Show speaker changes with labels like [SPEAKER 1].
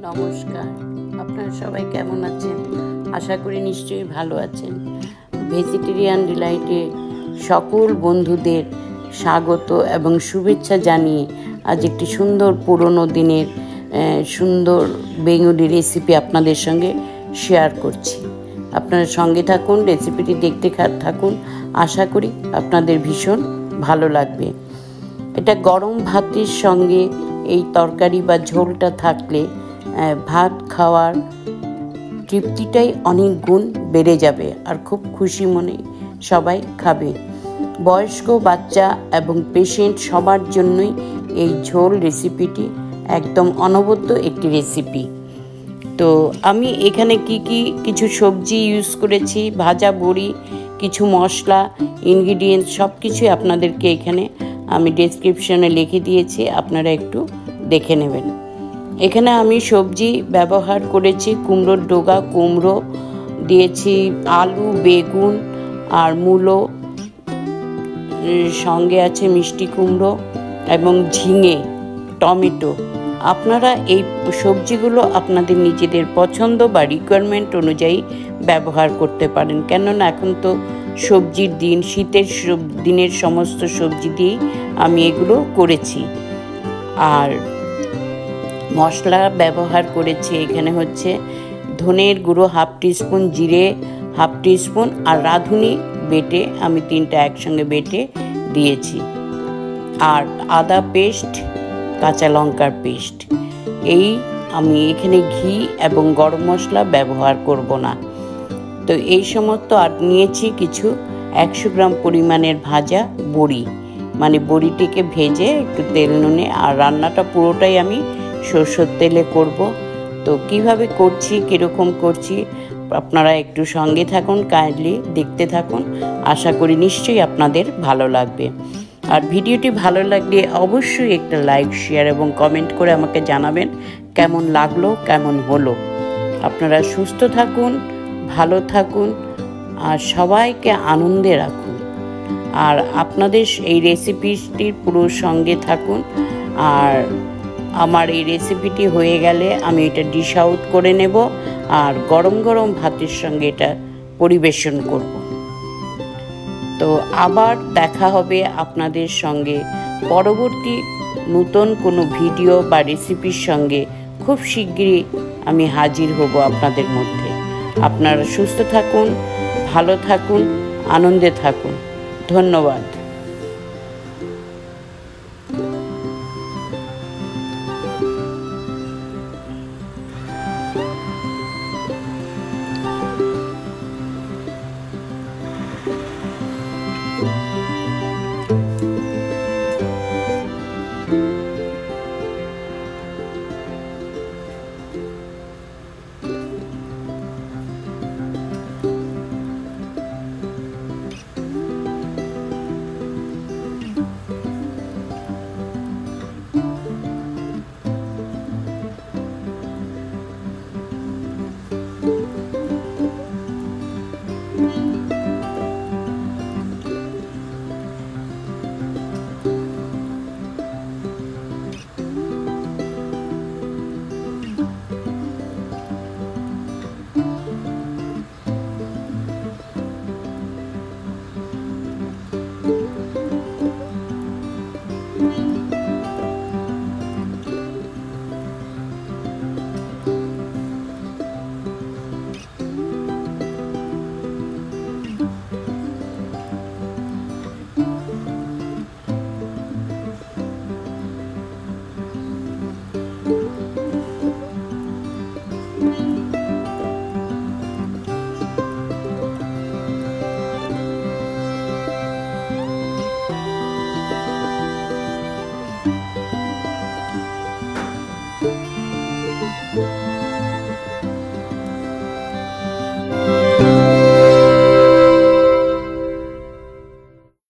[SPEAKER 1] নমস্কার, আপনারা সবাই কেমন আছেন? আশা করি নিশ্চয়ই ভালো আছেন। ভেজিটেরিয়ান ডিলাইটে সকল বন্ধুদের স্বাগত এবং শুভেচ্ছা জানিয়ে আজ একটি সুন্দর পুরনো দিনের সুন্দর বেঙ্গলি রেসিপি আপনাদের সঙ্গে শেয়ার করছি। আপনারা সঙ্গে থাকুন, রেসিপিটি দেখতে থাকুন। আশা করি আপনাদের ভীষণ ভালো লাগবে। এটা গরম ভাতের সঙ্গে এই তরকারি বা ঝোলটা থাকলে ভাত খাওয়ার তৃপ্তিটাই অনেক গুণ বেড়ে যাবে আর খুব খুশি মনে সবাই খাবে। বয়স্ক, বাচ্চা এবং পেশেন্ট সবার জন্যই এই ঝোল রেসিপিটি একদম অনবদ্য একটি রেসিপি। তো আমি এখানে কিছু সবজি ইউজ করেছি, ভাজা বড়ি, কিছু মশলা, ইনগ্রিডিয়েন্টস সব কিছুই আপনাদেরকে এখানে আমি ডেসক্রিপশনে লিখে দিয়েছি, আপনারা একটু দেখে নেবেন। এখানে আমি সবজি ব্যবহার করেছি কুমড়োর ডগা, কুমড়ো দিয়েছি, আলু, বেগুন আর মূলো, সঙ্গে আছে মিষ্টি কুমড়ো এবং ঝিঙে, টমেটো। আপনারা এই সবজিগুলো আপনাদের নিজেদের পছন্দ বা রিকোয়ারমেন্ট অনুযায়ী ব্যবহার করতে পারেন, কেননা এখন তো সবজির দিন, শীতের দিনের সমস্ত সবজি দিয়েই আমি এগুলো করেছি। আর মশলা ব্যবহার করেছি এখানে হচ্ছে ধনের গুঁড়ো 1/2 টিস্পুন, জিরে 1/2 টিস্পুন আর রাঁধুনি বেটে আমি 3টা একসঙ্গে বেটে দিয়েছি, আর আদা পেস্ট, কাঁচা লঙ্কার পেস্ট। এই আমি এখানে ঘি এবং গরম মশলা ব্যবহার করব না। তো এই সমস্ত আর নিয়েছি কিছু 100 গ্রাম পরিমাণের ভাজা বড়ি, মানে বড়িটিকে ভেজে একটু তেল নুনে, আর রান্নাটা পুরোটাই আমি সরষের তেলে করব। তো কিভাবে করছি, কীরকম করছি আপনারা একটু সঙ্গে থাকুন, কাইন্ডলি দেখতে থাকুন। আশা করি নিশ্চয়ই আপনাদের ভালো লাগবে। আর ভিডিওটি ভালো লাগলে অবশ্যই একটা লাইক, শেয়ার এবং কমেন্ট করে আমাকে জানাবেন কেমন লাগলো, কেমন হলো। আপনারা সুস্থ থাকুন, ভালো থাকুন আর সবাইকে আনন্দে রাখুন। আর আপনাদের এই রেসিপিটির পুরো সঙ্গে থাকুন। আর আমার এই রেসিপিটি হয়ে গেলে আমি এটা ডিশ আউট করে নেব আর গরম গরম ভাতের সঙ্গে এটা পরিবেশন করব। তো আবার দেখা হবে আপনাদের সঙ্গে পরবর্তী নতুন কোনো ভিডিও বা রেসিপির সঙ্গে। খুব শিগগিরই আমি হাজির হব আপনাদের মধ্যে। আপনারা সুস্থ থাকুন, ভালো থাকুন, আনন্দে থাকুন। ধন্যবাদ।